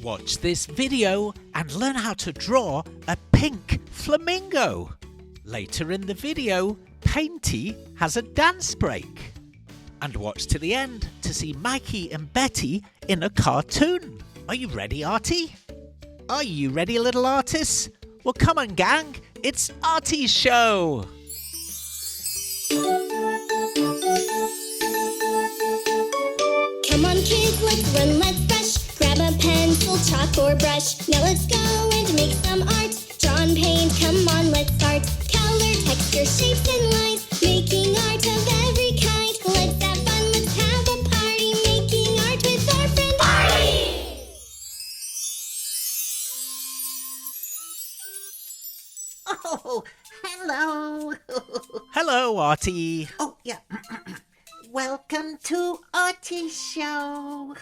Watch this video and learn how to draw a pink flamingo. Later in the video, Painty has a dance break. And watch to the end to see Mikey and Betty in a cartoon. Are you ready, Artie? Are you ready, little artists? Well, come on, gang. It's Artie's show. Come on, kids, let's run, let's brush. Grab a pencil, chalk, or brush. Now let's go and make some art. Draw and paint, come on, let's start. Color, texture, shapes, and lines. Making art of every kind. Let's have fun, let's have a party. Making art with our friend Artie. Oh, hello. Hello, Artie. Oh, yeah. Welcome to Artie's show.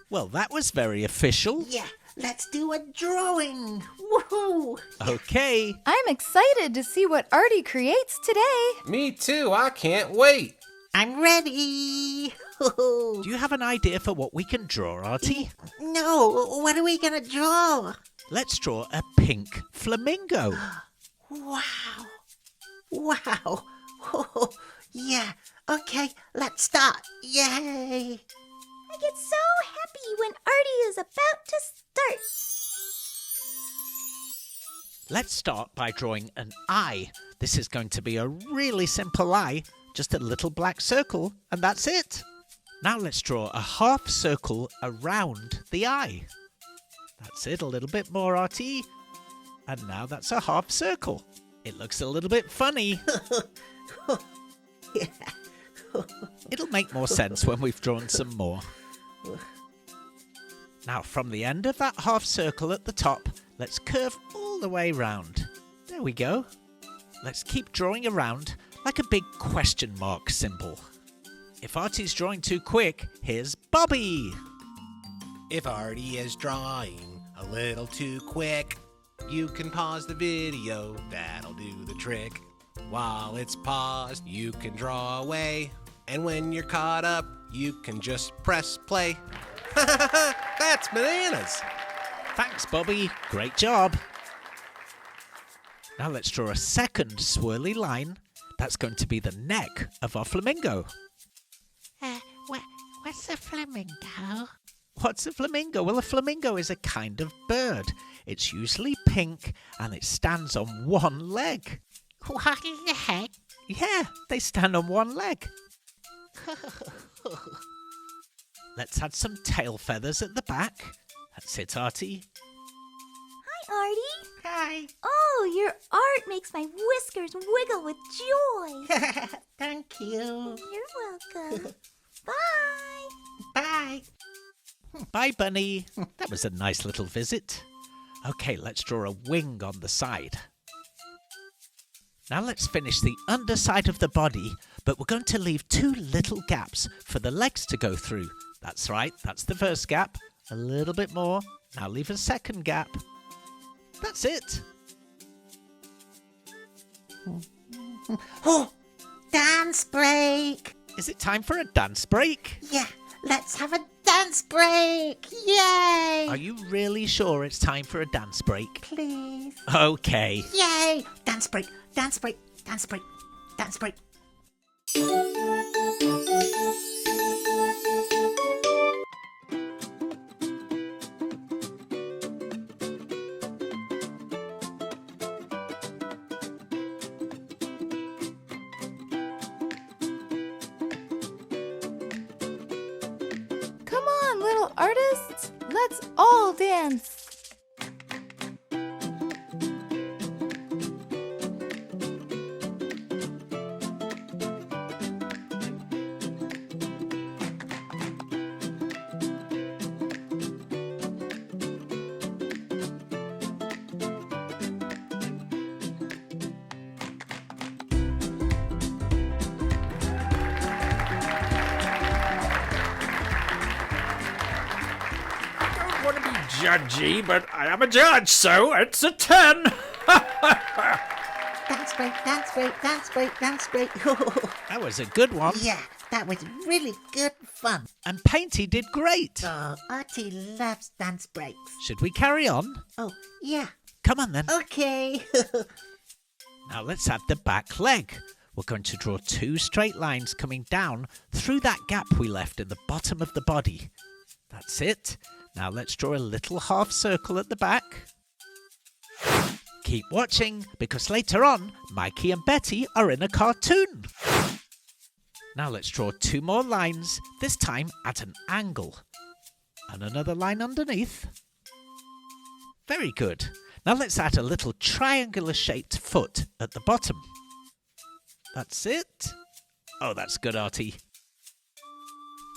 Well, that was very official. Yeah, let's do a drawing. Woohoo! Okay. I'm excited to see what Artie creates today. Me too, I can't wait. I'm ready. Do you have an idea for what we can draw, Artie? No, what are we gonna draw? Let's draw a pink flamingo. Wow. Wow. Oh, yeah. Okay, let's start. Yay. I get so happy when Artie is about to start. Let's start by drawing an eye. This is going to be a really simple eye, just a little black circle, and that's it. Now let's draw a half circle around the eye. That's it, a little bit more, Artie. And now that's a half circle. It looks a little bit funny. Yeah. It'll make more sense when we've drawn some more. Now, from the end of that half circle at the top, let's curve all the way round. There we go. Let's keep drawing around like a big question mark symbol. If Artie's drawing too quick, here's Bobby. If Artie is drawing a little too quick, you can pause the video, that'll do the trick. While it's paused, you can draw away. And when you're caught up, you can just press play. That's bananas! Thanks, Bobby. Great job. Now let's draw a second swirly line. That's going to be the neck of our flamingo. What's a flamingo? What's a flamingo? Well, a flamingo is a kind of bird. It's usually pink and it stands on one leg. What the heck? Yeah, they stand on one leg. Let's add some tail feathers at the back. That's it, Artie. Hi, Artie. Hi. Oh, your art makes my whiskers wiggle with joy. Thank you. You're welcome. Bye. Bye. Bye, Bunny. That was a nice little visit. Okay, let's draw a wing on the side. Now let's finish the underside of the body, but we're going to leave two little gaps for the legs to go through. That's right, that's the first gap. A little bit more. Now leave a second gap. That's it. Oh, dance break. Is it time for a dance break? Yeah, let's have a dance break. Yay. Are you really sure it's time for a dance break? Please. Okay. Yay. Dance break, dance break, dance break, dance break. Come on, little artists. Let's all dance. Want to be judgy, but I am a judge, so it's a 10. Dance break, dance break, dance break, dance break. That was a good one. Yeah, that was really good fun. And Painty did great. Oh, Artie loves dance breaks. Should we carry on? Oh, yeah. Come on then. Okay. Now let's add the back leg. We're going to draw 2 straight lines coming down through that gap we left in the bottom of the body. That's it. Now let's draw a little half circle at the back. Keep watching, because later on, Mikey and Betty are in a cartoon. Now let's draw 2 more lines, this time at an angle. And another line underneath. Very good. Now let's add a little triangular shaped foot at the bottom. That's it. Oh, that's good, Artie.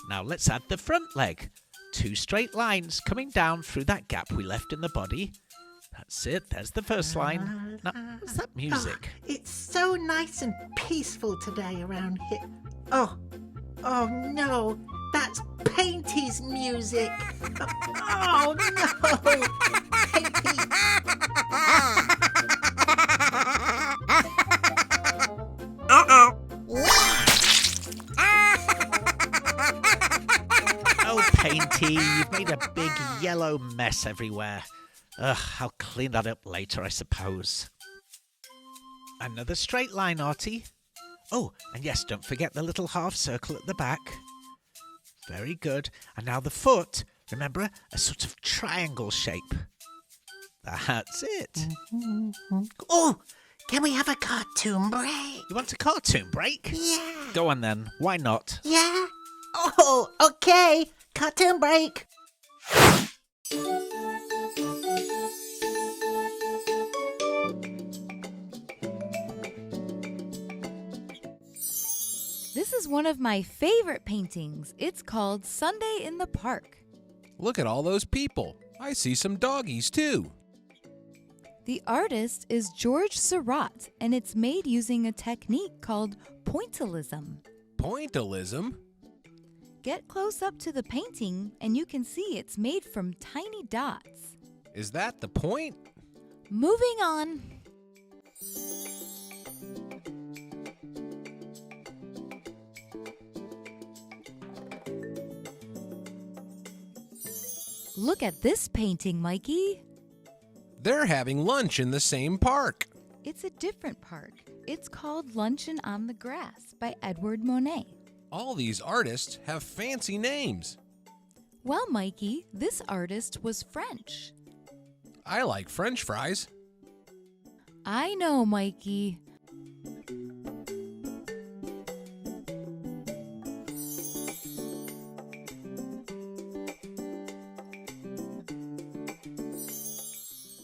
Now let's add the front leg. 2 straight lines coming down through that gap we left in the body. That's it. There's the first line. Now, what's that music? Oh, it's so nice and peaceful today around here. Oh no. That's Painty's music. Oh no. Painty. Oh, Painty, you've made a big yellow mess everywhere. Ugh, I'll clean that up later, I suppose. Another straight line, Artie. Oh, and yes, don't forget the little half circle at the back. Very good. And now the foot, remember, a sort of triangle shape. That's it. Oh, can we have a cartoon break? You want a cartoon break? Yeah. Go on then, why not? Yeah? Oh, okay. Cartoon break. This is one of my favorite paintings. It's called Sunday in the Park. Look at all those people. I see some doggies too. The artist is George Seurat, and it's made using a technique called pointillism. Pointillism? Get close up to the painting, and you can see it's made from tiny dots. Is that the point? Moving on. Look at this painting, Mikey. They're having lunch in the same park. It's a different park. It's called Luncheon on the Grass by Edward Monet. All these artists have fancy names. Well, Mikey, this artist was French. I like French fries. I know, Mikey.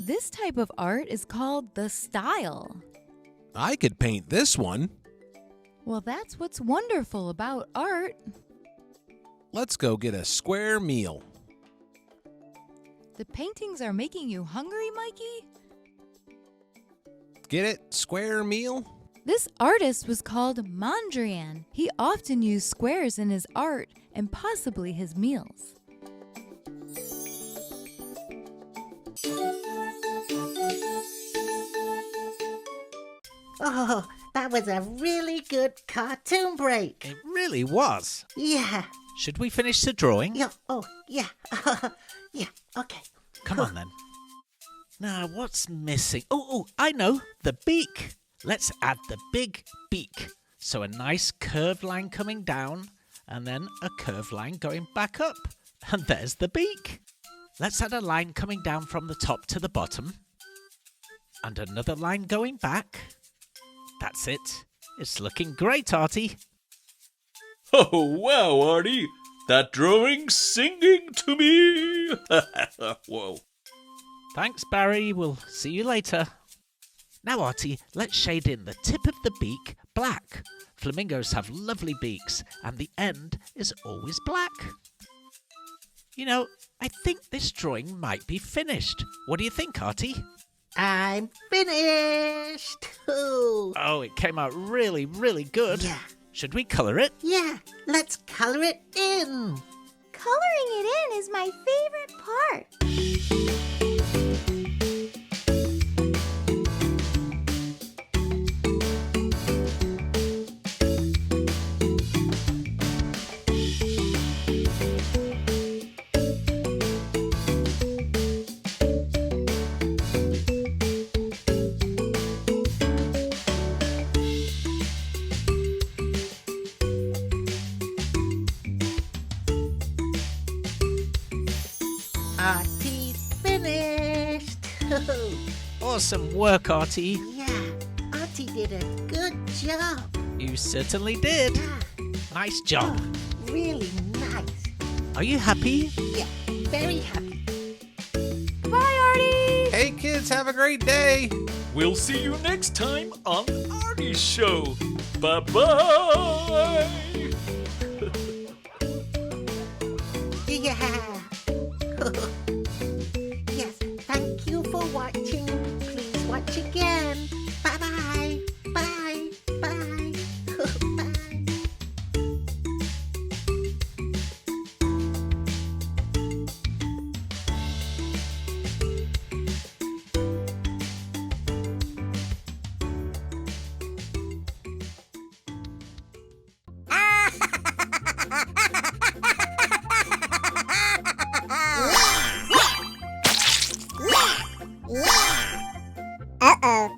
This type of art is called the style. I could paint this one. Well, that's what's wonderful about art. Let's go get a square meal. The paintings are making you hungry, Mikey? Get it? Square meal? This artist was called Mondrian. He often used squares in his art and possibly his meals. Oh, that was a really good cartoon break. It really was. Yeah. Should we finish the drawing? Yeah. Oh, yeah. Yeah. Okay. Come on then. Now, what's missing? Oh, I know. The beak. Let's add the big beak. So a nice curved line coming down and then a curved line going back up. And there's the beak. Let's add a line coming down from the top to the bottom. And another line going back. That's it. It's looking great, Artie. Oh, wow, Artie. That drawing's singing to me. Whoa. Thanks, Barry. We'll see you later. Now, Artie, let's shade in the tip of the beak black. Flamingos have lovely beaks, and the end is always black. You know, I think this drawing might be finished. What do you think, Artie? I'm finished. Ooh. Oh, it came out really, really good. Yeah. Should we colour it? Yeah. Let's color it in. Coloring it in is my favorite part. Artie's finished. Awesome work, Artie. Yeah, Artie did a good job. You certainly did. Yeah, Nice job. really nice. Are you happy? Yeah, very happy. Bye, Artie! Hey kids, have a great day. We'll see you next time on Artie's show. Bye-bye. Yeah. Yes, thank you for watching. Please watch again. Bye-bye. Bye. Bye. Bye. Uh-oh.